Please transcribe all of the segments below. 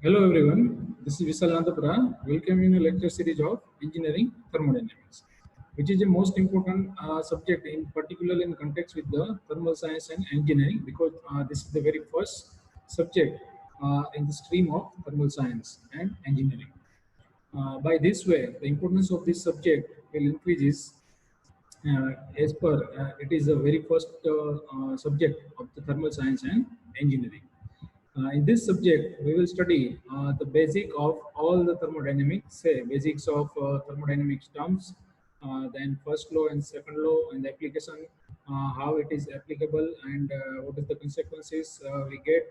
Hello everyone, this is Vishal Nandapura. Welcome in a lecture series of Engineering Thermodynamics, which is the most important subject in particular in context with the thermal science and engineering because this is the very first subject in the stream of thermal science and engineering. By this way, the importance of this subject will increase as per it is the very first subject of the thermal science and engineering. In this subject, we will study the basic of all the thermodynamics, say basics of thermodynamics terms, then first law and second law and the application, how it is applicable and what is the consequences we get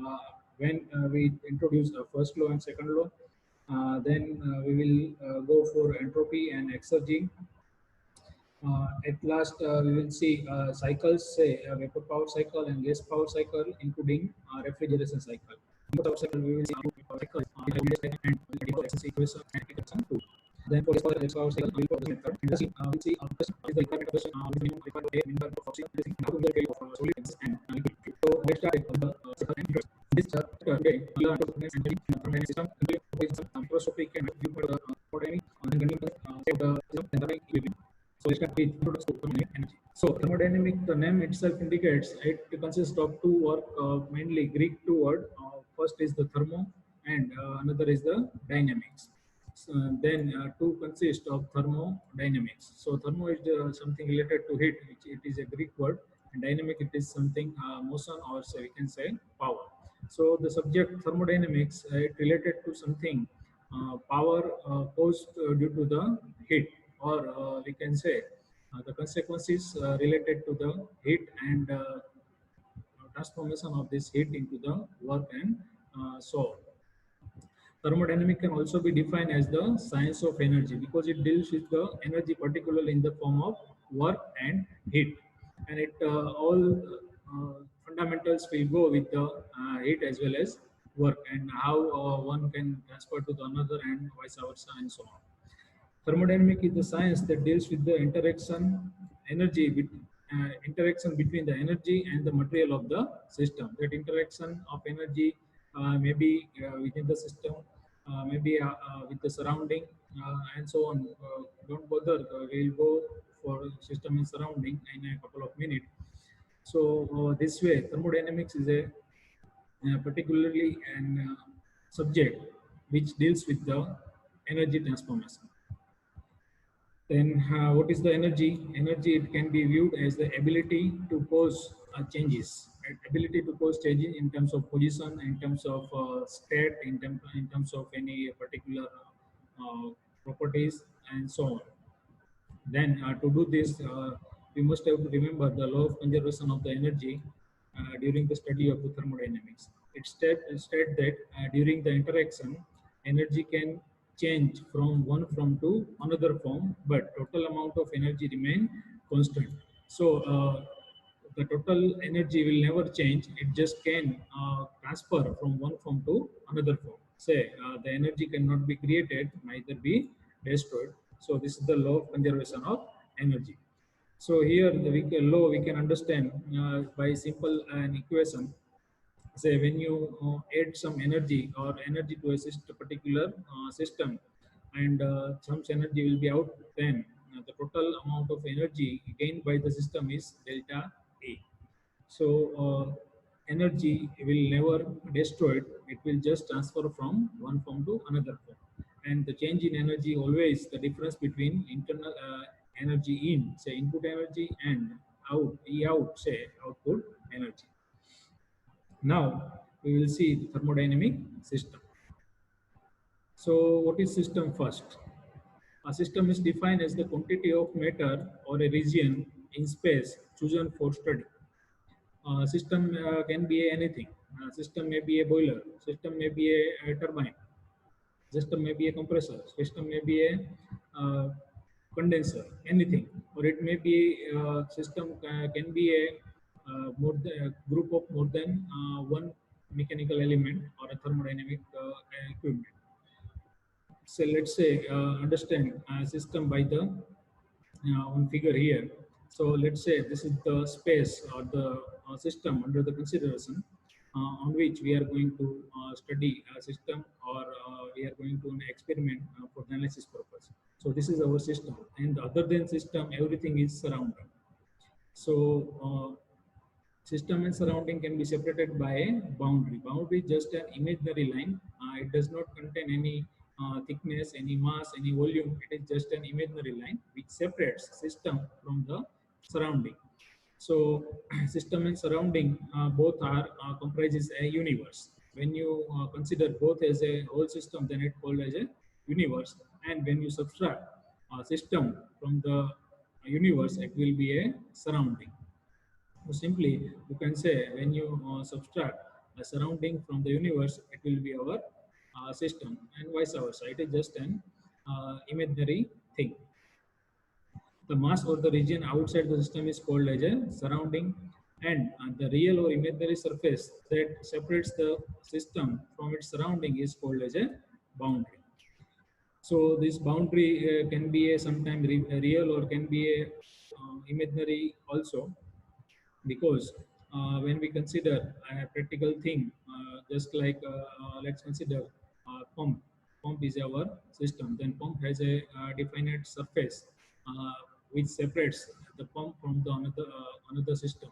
uh, when we introduce the first law and second law. Then we will go for entropy and exergy. At last, we will see cycles, say vapor power cycle and gas power cycle, including refrigeration cycle. Vapor power cycle, we will see cycle, and efficiency equation and equation two. Then for gas power cycle, we will follow the method. And we'll see what is the requirement of with minimum required air, minimum of oxygen, how to the of solid and liquid. So let's start with the cycle and interest. This chapter today, we learn about the thermodynamic system, microscopic and viewpoint thermodynamic, and then the system and the equilibrium. So let's start with introduction to thermodynamic energy. So thermodynamic, the name itself indicates it consists of two words, mainly Greek two words. First is the thermo, and another is the dynamics. So then two consist of thermodynamics. So thermo is something related to heat, which it is a Greek word, and dynamic it is something motion or so we can say power. So the subject thermodynamics it related to something power caused due to the heat, or we can say the consequences related to the heat and transformation of this heat into the work and so thermodynamic can also be defined as the science of energy because it deals with the energy particularly in the form of work and heat, and it all fundamentals will go with the heat as well as work and how one can transfer to the another and vice versa and so on. Thermodynamic is the science that deals with the interaction between the energy and the material of the system. That interaction of energy maybe within the system, maybe with the surrounding, and so on. Don't bother. We'll go for system and surrounding in a couple of minutes. So this way, thermodynamics is a particularly an subject which deals with the energy transformation. Then, what is the energy? Energy it can be viewed as the ability to cause changes, right? Ability to cause changes in terms of position, in terms of state, in terms of any particular properties, and so on. Then, to do this, we must have to remember the law of conservation of the energy during the study of the thermodynamics. It state that during the interaction, energy can change from one form to another form, but total amount of energy remain constant. So the total energy will never change. It just can transfer from one form to another form. Say the energy cannot be created, neither be destroyed. So this is the law of conservation of energy. So here the law we can understand by simple an equation. Say when you add some energy or energy to a particular system, and some energy will be out, then the total amount of energy gained by the system is delta A. So energy will never destroyed; it will just transfer from one form to another form. And the change in energy always the difference between internal energy in, say input energy, and out, E out, say output energy. Now we will see the thermodynamic system. So what is system first? A system is defined as the quantity of matter or a region in space chosen for study. System can be anything. System may be a boiler. System may be a turbine. System may be a compressor. System may be a uh, condenser. Anything, or it may be system can be a group of more than one mechanical element or a thermodynamic equipment. So let's say understand system by the one figure here. So let's say this is the space or the system under the consideration. on which we are going to study a system, or we are going to an experiment for the analysis purpose. So this is our system, and other than system, everything is surrounding. So system and surrounding can be separated by a boundary. Boundary is just an imaginary line. It does not contain any thickness, any mass, any volume. It is just an imaginary line which separates system from the surrounding. So system and surrounding both are comprises a universe. When you consider both as a whole system, then it called as a universe. And when you subtract a system from the universe, it will be a surrounding. So simply, you can say when you subtract a surrounding from the universe, it will be our system, and vice versa. It is just an imaginary thing. The mass or the region outside the system is called as a surrounding, and the real or imaginary surface that separates the system from its surrounding is called as a boundary. So this boundary can be a sometimes real or can be a imaginary also, because when we consider a practical thing, just like let's consider pump. Pump is our system. Then pump has a definite surface which separates the pump from the another system.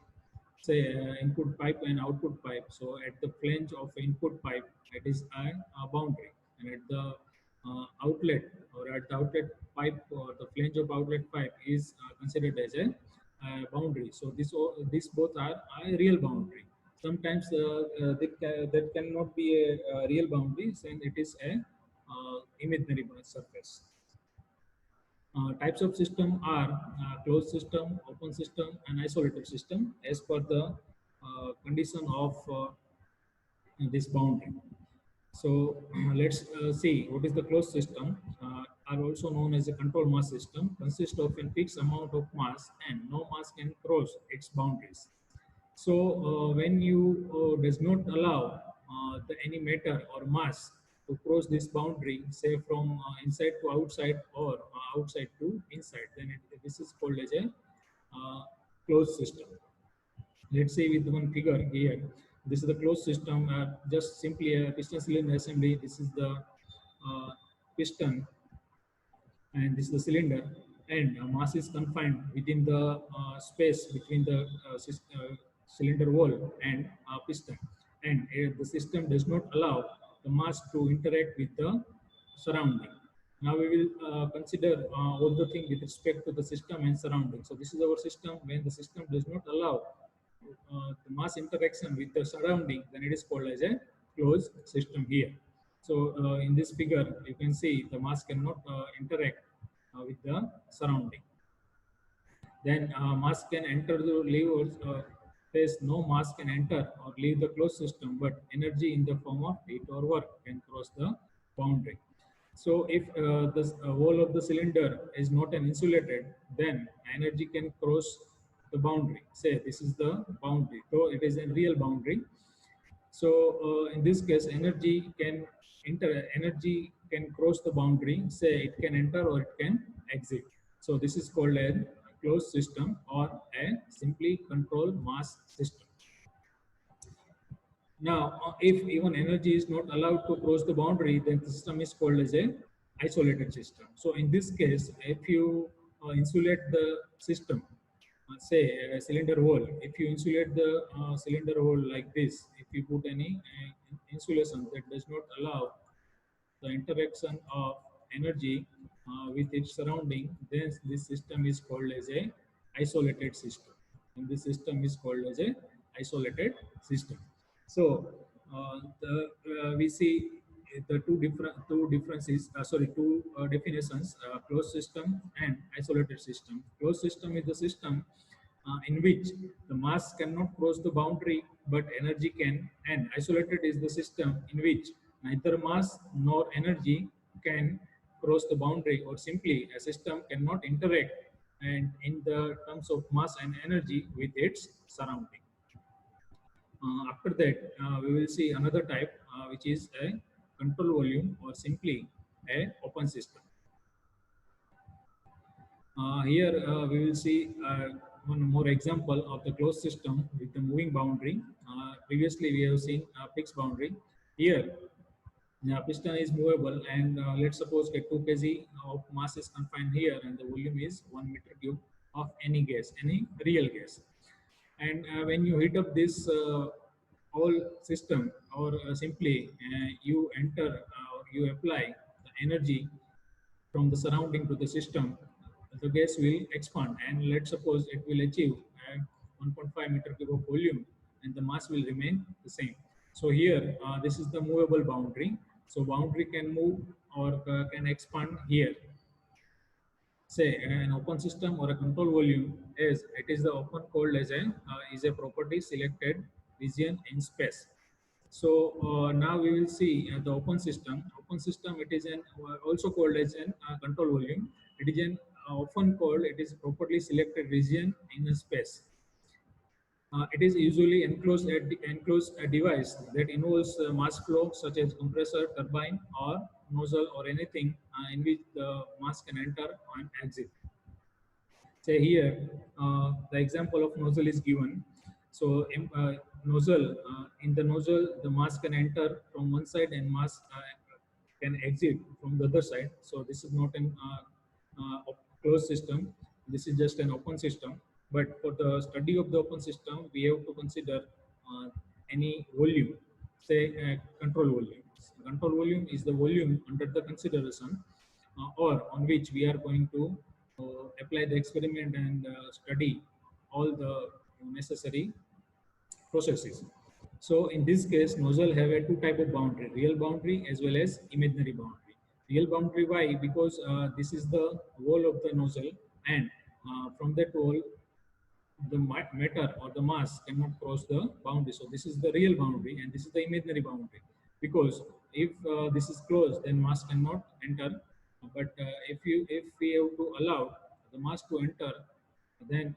Say input pipe and output pipe. So at the flange of input pipe, it is a boundary, and at the outlet, or at the outlet pipe, or the flange of outlet pipe is considered as a boundary. So this both are a real boundary. Sometimes that cannot be a real boundary, and it is a imaginary surface. Types of system are closed system, open system, and isolated system as per the condition of this boundary. So let's see what is the closed system. Are also known as a control mass system. Consists of a fixed amount of mass, and no mass can cross its boundaries. So when you does not allow any matter or mass to cross this boundary, say from inside to outside, or outside to inside, then this is called as a closed system. Let's say with one figure here, this is the closed system, just simply a piston cylinder assembly. This is the piston, and this is the cylinder, and mass is confined within the space between the cylinder wall and piston, and the system does not allow the mass to interact with the surrounding. Now we will consider all the thing with respect to the system and surrounding. So this is our system. When the system does not allow the mass interaction with the surrounding, then it is called as a closed system here. So in this figure, you can see the mass cannot interact with the surrounding. Then mass can enter the leave, or there's no mass can enter or leave the closed system, but energy in the form of heat or work can cross the boundary. So if the wall of the cylinder is not an insulated, then energy can cross the boundary. Say this is the boundary, so it is a real boundary. So in this case, energy can cross the boundary. Say it can enter or it can exit. So this is called a closed system, or a simply controlled mass system. Now, if even energy is not allowed to cross the boundary, then the system is called as a isolated system. So in this case, if you insulate the system, say a cylinder wall, if you insulate the cylinder wall like this, if you put any insulation that does not allow the interaction of energy with its surrounding, then this system is called as a isolated system. And this system is called as a isolated system. So we see the two differences. Two definitions: closed system and isolated system. Closed system is the system in which the mass cannot cross the boundary, but energy can, and isolated is the system in which neither mass nor energy can cross the boundary, or simply a system cannot interact and in the terms of mass and energy with its surrounding. After that, we will see another type, which is a control volume, or simply a open system. Here we will see one more example of the closed system with the moving boundary. previously we have seen a fixed boundary. Here, piston is movable, and let's suppose that 2 kg of mass is confined here, and the volume is 1 meter cube of any gas, any real gas. And when you heat up this whole system, or simply you enter or you apply the energy from the surrounding to the system, the gas will expand, and let's suppose it will achieve 1.5 meter cube of volume, and the mass will remain the same. So here, this is the movable boundary. So boundary can move or can expand here. Say an open system or a control volume is, it is the open called as a is a property selected region in space. So now we will see the open system. Open system, it is an also called as an control volume. It is an often called, it is properly selected region in a space. It is usually enclosed a device that involves mass flow, such as compressor, turbine, or nozzle, or anything in which the mass can enter and exit. Say here, the example of nozzle is given. So nozzle, in the nozzle, the mass can enter from one side and mass can exit from the other side. So this is not an closed system. This is just an open system. But for the study of the open system, we have to consider any volume, say control volume. Control volume is the volume under the consideration, or on which we are going to apply the experiment and study all the necessary processes. So in this case, nozzle have a two type of boundary: real boundary as well as imaginary boundary. Real boundary, why? Because this is the wall of the nozzle, and from that wall, the matter or the mass cannot cross the boundary. So this is the real boundary, and this is the imaginary boundary. Because if this is closed, then mass cannot enter. But if we have to allow the mass to enter, then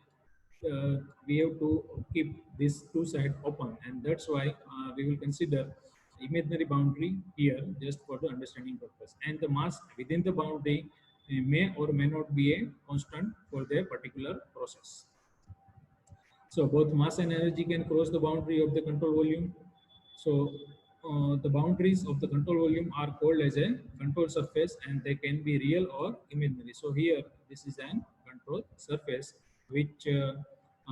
we have to keep these two sides open, and that's why we will consider imaginary boundary here just for the understanding purpose. And the mass within the boundary may or may not be a constant for their particular process. So both mass and energy can cross the boundary of the control volume. So the boundaries of the control volume are called as a control surface, and they can be real or imaginary. So here, this is an control surface which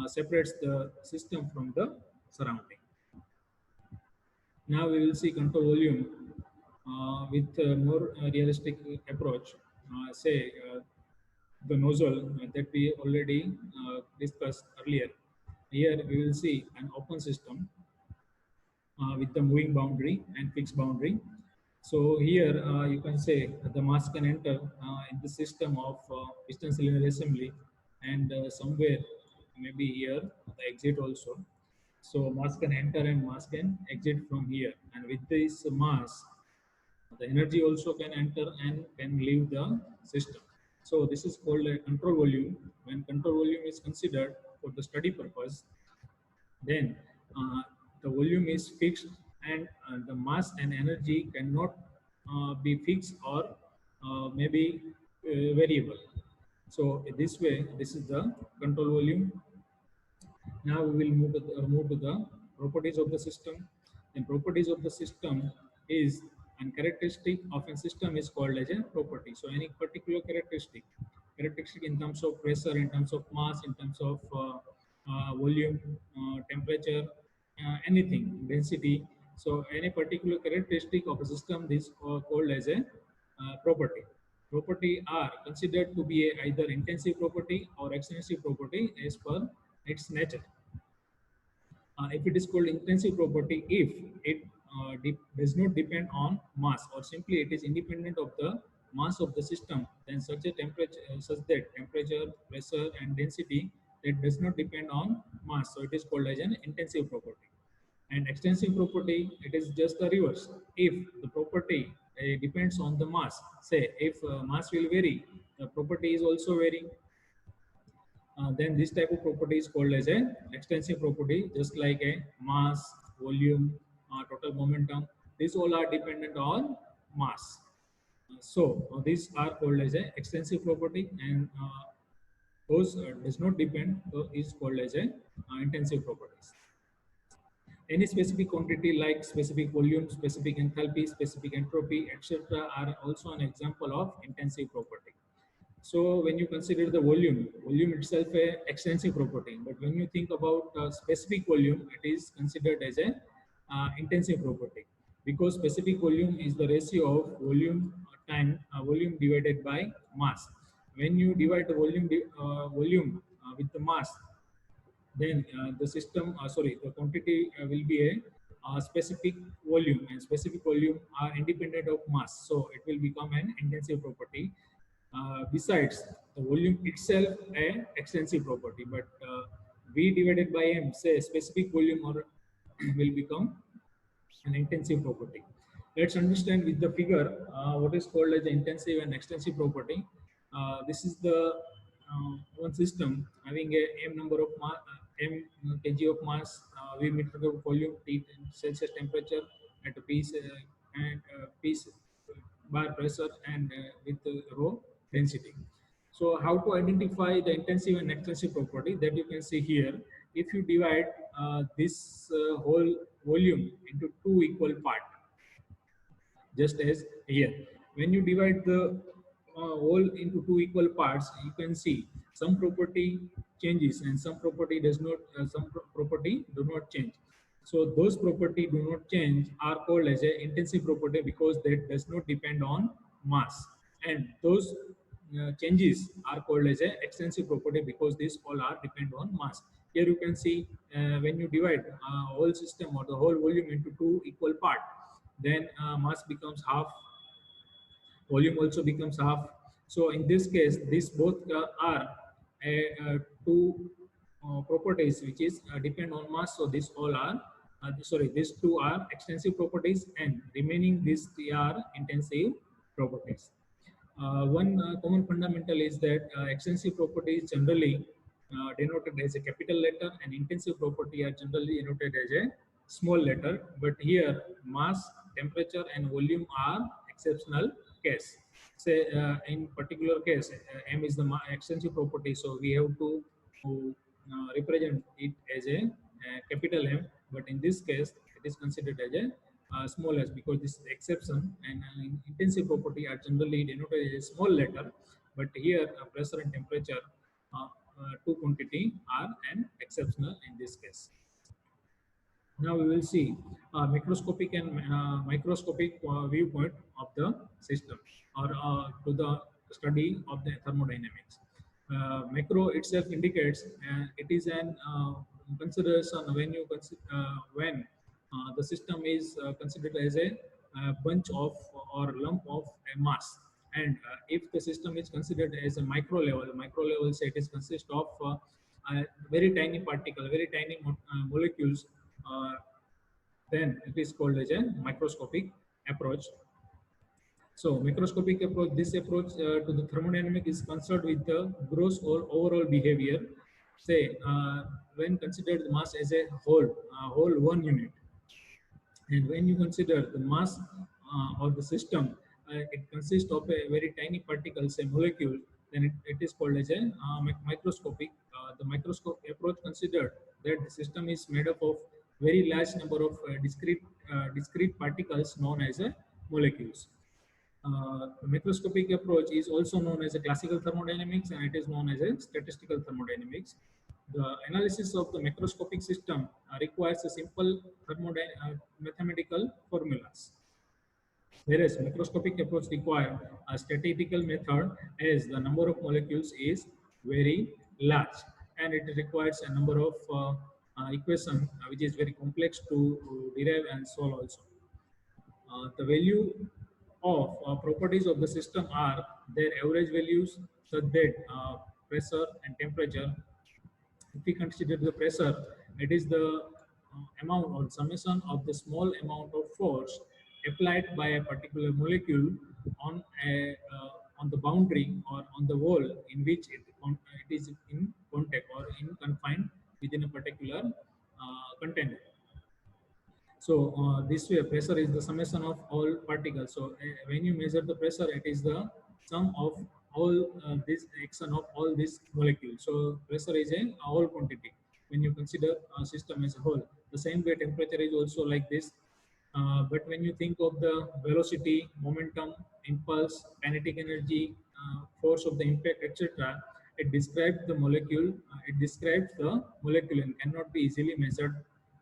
separates the system from the surrounding. Now we will see control volume with a more realistic approach. Say the nozzle that we already discussed earlier. Here we will see an open system with the moving boundary and fixed boundary. So here you can say the mass can enter in the system of piston cylinder assembly, and somewhere maybe here the exit also. So mass can enter and mass can exit from here, and with this mass, the energy also can enter and can leave the system. So this is called a control volume. When control volume is considered for the study purpose, then the volume is fixed, and the mass and energy cannot be fixed or maybe variable. So this way, this is the control volume. Now we will move to the properties of the system. And properties of the system is, and characteristic of a system is called as a property. So any particular characteristic in terms of pressure, in terms of mass, in terms of volume, temperature, anything, density. So any particular characteristic of a system is called as a property. Property are considered to be either intensive property or extensive property as per its nature. If it is called intensive property, if it does not depend on mass, or simply it is independent of the mass of the system, then such a temperature, such that temperature, pressure, and density that does not depend on mass. So it is called as an intensive property. And extensive property, it is just the reverse. If the property depends on the mass, say if mass will vary, the property is also varying. Then this type of property is called as a extensive property, just like a mass, volume, total momentum. These all are dependent on mass. So these are called as a extensive property, and those does not depend is called as a intensive properties. Any specific quantity like specific volume, specific enthalpy, specific entropy, etc. are also an example of intensive property. So when you consider the volume, volume itself a extensive property, but when you think about specific volume, it is considered as a intensive property, because specific volume is the ratio of volume time volume divided by mass. When you divide the volume with the mass, then the quantity will be a specific volume, and specific volume are independent of mass, so it will become an intensive property. Besides, the volume itself a extensive property, but v divided by m, say specific volume or will become an intensive property. Let's understand with the figure what is called as the intensive and extensive property. This is the one system having a m number of m kg of mass, v meter of volume, t Celsius temperature at a piece and piece bar pressure, and with rho density. So how to identify the intensive and extensive property, that you can see here. If you divide this whole volume into two equal parts, just as here, when you divide the whole into two equal parts, you can see some property changes and some property does not, property do not change. So those property do not change are called as a intensive property, because that does not depend on mass, and those changes are called as a extensive property, because these all are depend on mass. Here you can see when you divide whole system or the whole volume into two equal part, then mass becomes half, volume also becomes half. So in this case, these both are two properties which is depend on mass. So these all are these two are extensive properties, and remaining these three are intensive properties. One common fundamental is that extensive property is generally denoted as a capital letter, and intensive property are generally denoted as a small letter. But here, mass, temperature, and volume are exceptional case. Say in particular case, M is the extensive property, so we have to represent it as a capital M. But in this case, it is considered as a small s, because this is exception, and intensive property are generally denoted as a small letter, but here pressure and temperature, two quantity are an exceptional in this case. Now we will see macroscopic and microscopic viewpoint of the system, or to the study of the thermodynamics. Macro itself indicates it is an consideration when you when the system is considered as a bunch of or lump of a mass, and if the system is considered as a micro level, say it is consist of very tiny particle, very tiny molecules, uh, then it is called as a microscopic approach. So microscopic approach, this approach to the thermodynamic is concerned with the gross or overall behavior. Say when considered the mass as a whole one unit, and when you consider the mass of the system, it consists of a very tiny particle, say molecule, then it is called as a microscopic. The microscope approach considered that the system is made up of very large number of discrete particles known as molecules. The microscopic approach is also known as a classical thermodynamics, and it is known as a statistical thermodynamics. The analysis of the macroscopic system requires a simple mathematical formulas, whereas microscopic approach require a statistical method, as the number of molecules is very large, and it requires a number of equation which is very complex to derive and solve also. The value of properties of the system are their average values, such that pressure and temperature. If we consider the pressure, it is the amount or summation of the small amount of force applied by a particular molecule on on the boundary or on the wall in which it is in contact or in confined within a particular container. So this way, pressure is the summation of all particles. So when you measure the pressure, it is the sum of all this action of all these molecules. So pressure is a whole quantity when you consider a system as a whole. The same way temperature is also like this. But when you think of the velocity, momentum, impulse, kinetic energy, force of the impact, etc., it describes the molecule. It describes the molecule and cannot be easily measured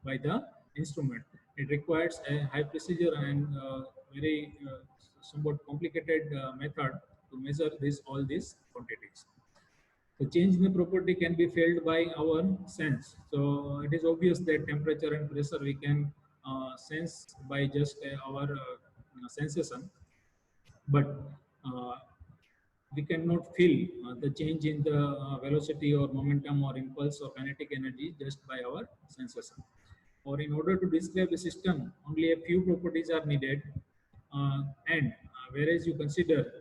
by the instrument. It requires a high precision and very somewhat complicated method to measure this all these quantities. The change in the property can be felt by our sense. So it is obvious that temperature and pressure we can sense by just our sensation, but uh, we cannot feel the change in the velocity or momentum or impulse or kinetic energy just by our sensation. Or in order to describe the system, only a few properties are needed, and whereas you consider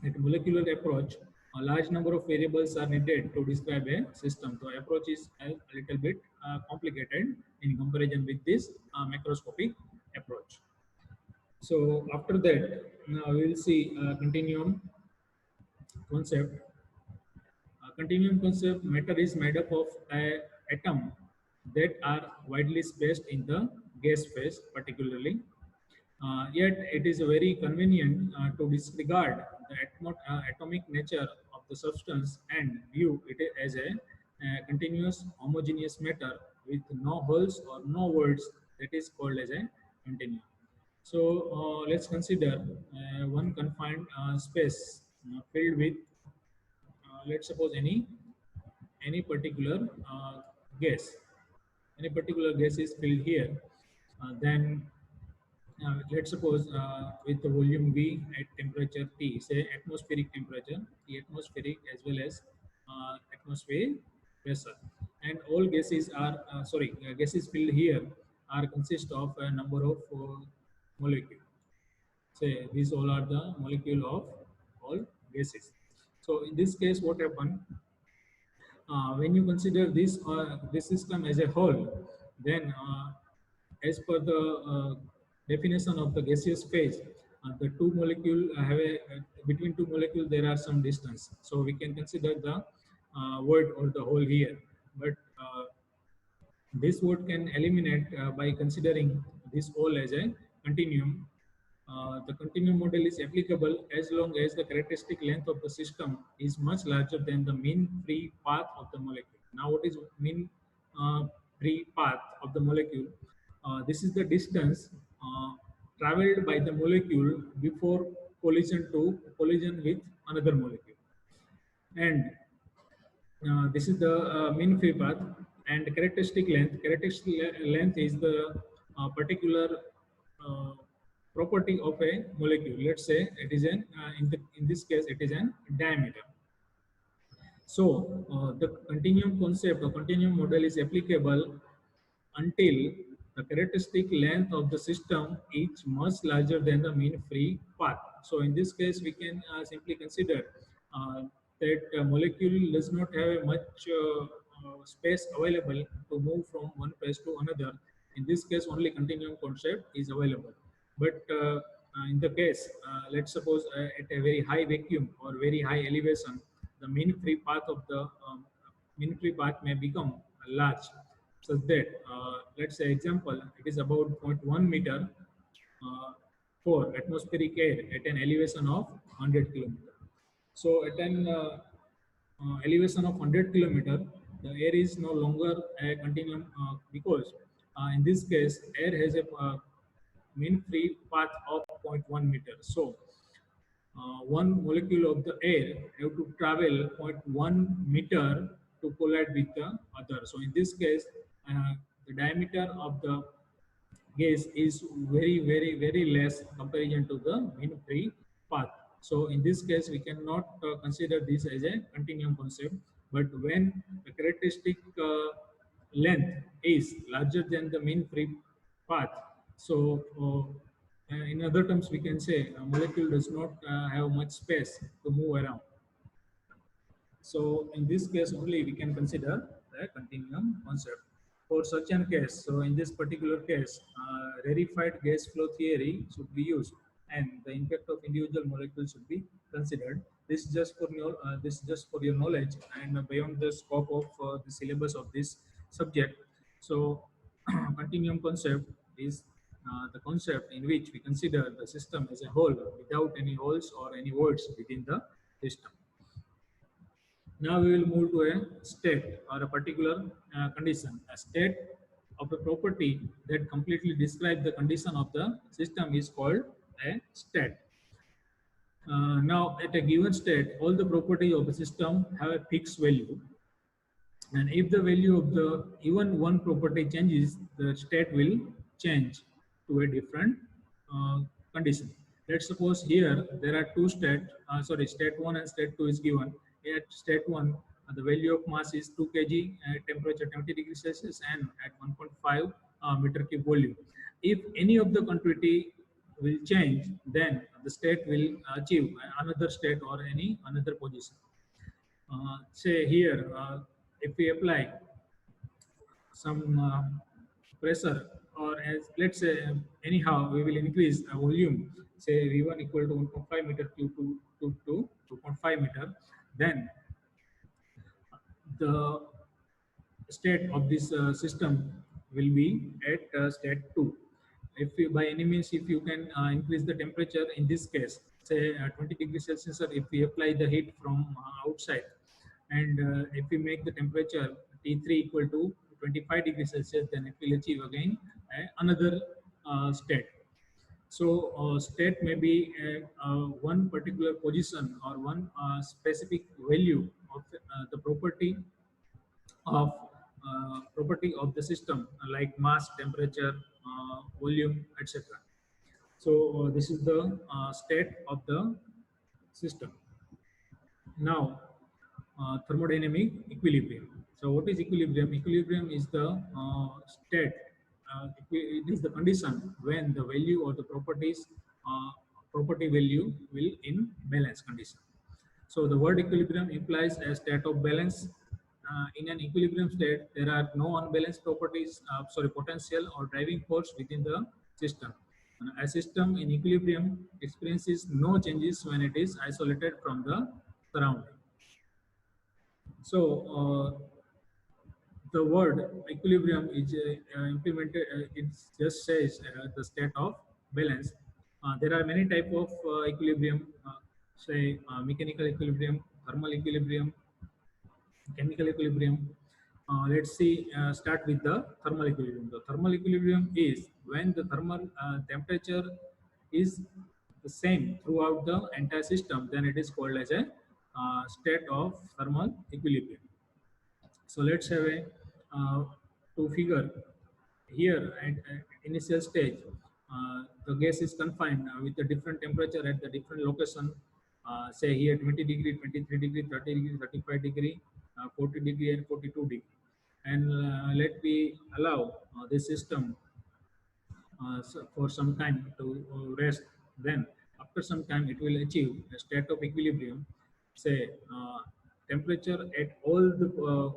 at molecular approach, a large number of variables are needed to describe a system. The approach is a little bit complicated in comparison with this macroscopic approach. So after that, now we will see continuum concept. Continuum concept, matter is made up of atom that are widely spaced in the gas phase, particularly. Yet it is very convenient to disregard the atomic nature of the substance and view it as a continuous homogeneous matter with no holes or no voids, that is called as a continuum. So let's consider one confined space filled with, let's suppose any particular gas. Any particular gas is filled here. Then let's suppose with the volume V at temperature T, say atmospheric temperature, the atmospheric as well as atmospheric pressure, and all gases are gases filled here are consist of a number of molecules. Say these all are the molecule of all gases. So in this case, what happened? When you consider this system as a whole, then as per the definition of the gaseous phase, the two molecule have a between two molecules there are some distance, so we can consider the word or the whole here. But this word can eliminate by considering this whole as a continuum. The continuum model is applicable as long as the characteristic length of the system is much larger than the mean free path of the molecule. Now, what is mean free path of the molecule? This is the distance traveled by the molecule before collision with another molecule, and this is the mean free path. And characteristic length. Characteristic length is the particular uh, property of a molecule. Let's say it is an in this case it is an diameter. So the continuum concept or continuum model is applicable until the characteristic length of the system is much larger than the mean free path. So in this case, we can simply consider that molecule does not have much space available to move from one phase to another. In this case, only continuum concept is available. But in the case, let's suppose at a very high vacuum or very high elevation, the mean free path of the mean free path may become large, such that let's say example it is about zero point 0.1 meter for atmospheric air at an elevation of 100 kilometer. So at an elevation of 100 kilometer, the air is no longer a continuum because in this case air has a mean free path of zero point 0.1 meter. So one molecule of the air have to travel zero point 0.1 meter to collide with the other. So in this case, the diameter of the gas is very less comparison to the mean free path. So in this case, we cannot consider this as a continuum concept. But when the characteristic length is larger than the mean free path, so in other terms, we can say a molecule does not have much space to move around. So in this case only we can consider the continuum concept. For such an case, so in this particular case, rarefied gas flow theory should be used, and the impact of individual molecules should be considered. This is just for your knowledge and beyond the scope of the syllabus of this subject. So continuum concept is the concept in which we consider the system as a whole without any holes or any voids within the system. Now we will move to a state or a particular condition. A state of a property that completely describes the condition of the system is called a state. Now, at a given state, all the properties of the system have a fixed value, and if the value of the even one property changes, the state will change to a different uh, condition. Let's suppose here there are two state 1 and state 2 is given. At state 1, the value of mass is 2 kg, at temperature 20 degrees Celsius, and at 1.5 meter cube volume. If any of the quantity will change, then the state will achieve another state or any another position. Say here, if we apply some pressure, or as let's say anyhow we will increase volume, say V1 equal to 1.5 meter cube to 2.5 meter, then the state of this system will be at state 2. If you, by any means, if you can increase the temperature in this case, say 20 degrees Celsius, if we apply the heat from outside, and if we make the temperature T3 equal to 25 degrees Celsius, then it will achieve again another state. So state may be one particular position or one specific value of the property of the system, like mass, temperature, volume, etc. So this is the state of the system. Now, thermodynamic equilibrium. So what is equilibrium? Equilibrium is the state. It is the condition when the value or the property value will in balance condition. So the word equilibrium implies a state of balance. In an equilibrium state, there are no unbalanced potential or driving force within the system. A system in equilibrium experiences no changes when it is isolated from the surrounding. So the word equilibrium is implemented. It just says the state of balance. There are many type of equilibrium, say mechanical equilibrium, thermal equilibrium, chemical equilibrium. Let's see. Start with the thermal equilibrium. The thermal equilibrium is when the thermal temperature is the same throughout the entire system. Then it is called as a state of thermal equilibrium. So let's have a two figure here at initial stage. The gas is confined with a different temperature at the different location. Say here 20 degree, 23 degree, 30 degree, 35 degree, 40 degree, and 42 degree. And let me allow this system for some time to rest. Then after some time it will achieve a state of equilibrium. Say temperature at all the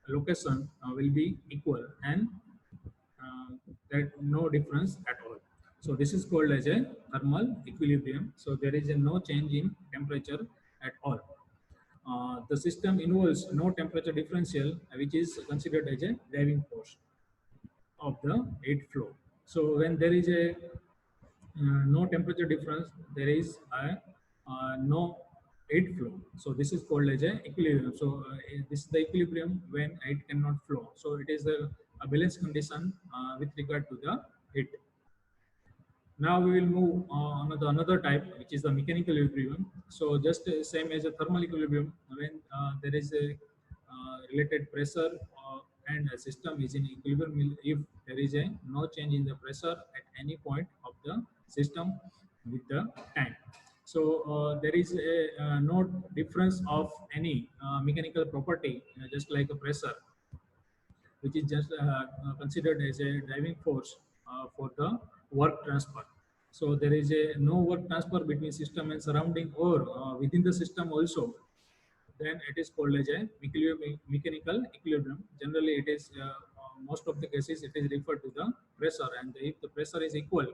location will be equal, and that no difference at all. So this is called as a thermal equilibrium. So there is a no change in temperature at all. The system involves no temperature differential, which is considered as a driving force of the heat flow. So when there is a no temperature difference, there is a no heat flow. So this is called as a equilibrium. So this is the equilibrium when heat cannot flow. So it is a balance condition with regard to the heat. Now we will move on to another type, which is the mechanical equilibrium. So just same as a thermal equilibrium, when there is a related pressure and a system is in equilibrium if there is a no change in the pressure at any point of the system with the time. So there is a no difference of any mechanical property, just like a pressure, which is just considered as a driving force for the work transfer. So there is a no work transfer between system and surrounding, or within the system also. Then it is called as a mechanical equilibrium. Generally, it is most of the cases it is referred to the pressure, and if the pressure is equal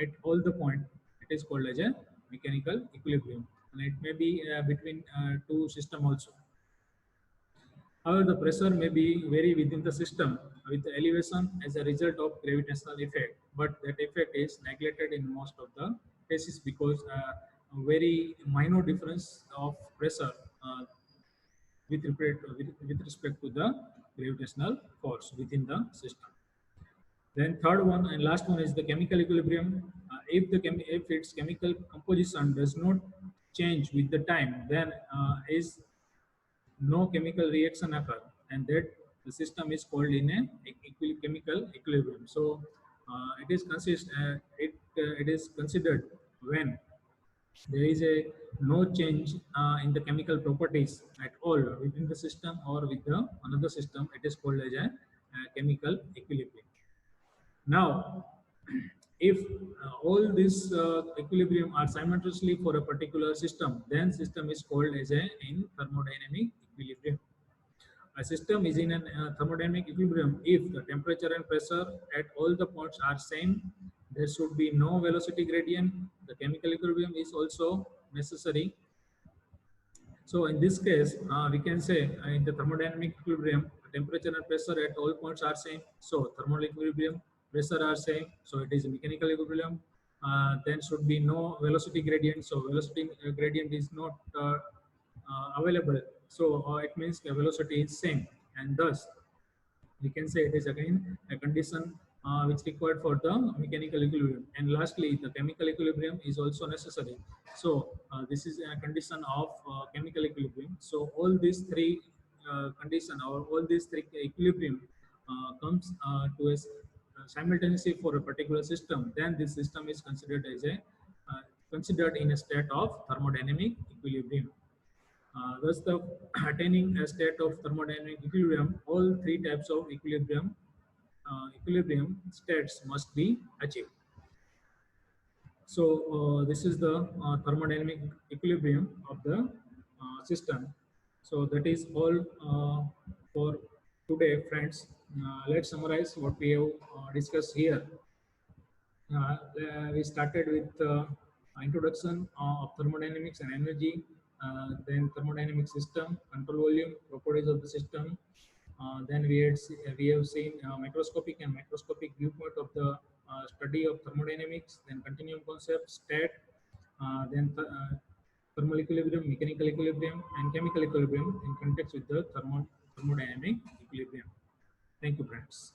at all the point, it is called as a mechanical equilibrium, and it may be between two system also. However, the pressure may be vary within the system with the elevation as a result of gravitational effect, but that effect is neglected in most of the cases because a very minor difference of pressure with respect to the gravitational force within the system. Then third one and last one is the chemical equilibrium. If its chemical composition does not change with the time, then is no chemical reaction occur, and that the system is called in a chemical equilibrium. So it is considered when there is a no change in the chemical properties at all within the system or with the another system. It is called as a chemical equilibrium. Now, if all these equilibrium are simultaneously for a particular system, then system is called as a in thermodynamic equilibrium. A system is in a thermodynamic equilibrium if the temperature and pressure at all the points are same. There should be no velocity gradient. The chemical equilibrium is also necessary. So in this case, we can say in the thermodynamic equilibrium, temperature and pressure at all points are same. So thermal equilibrium, pressure are same. So it is a mechanical equilibrium. Then should be no velocity gradient. So velocity gradient is not available. So it means the velocity is same, and thus we can say it is again a condition which required for the mechanical equilibrium. And lastly, the chemical equilibrium is also necessary. So this is a condition of chemical equilibrium. So all these three condition or all these three equilibrium comes to us simultaneously for a particular system. Then this system is considered as a considered in a state of thermodynamic equilibrium. Thus, the attaining a state of thermodynamic equilibrium, all three types of equilibrium states must be achieved. So, this is the thermodynamic equilibrium of the system. So, that is all for today, friends. Let's summarize what we have discussed here. We started with introduction of thermodynamics and energy, then thermodynamic system, control volume, properties of the system. Then we have seen microscopic and macroscopic viewpoint of the study of thermodynamics, then continuum concept, state, then thermal equilibrium, mechanical equilibrium, and chemical equilibrium in context with the thermodynamic equilibrium. Thank you, friends.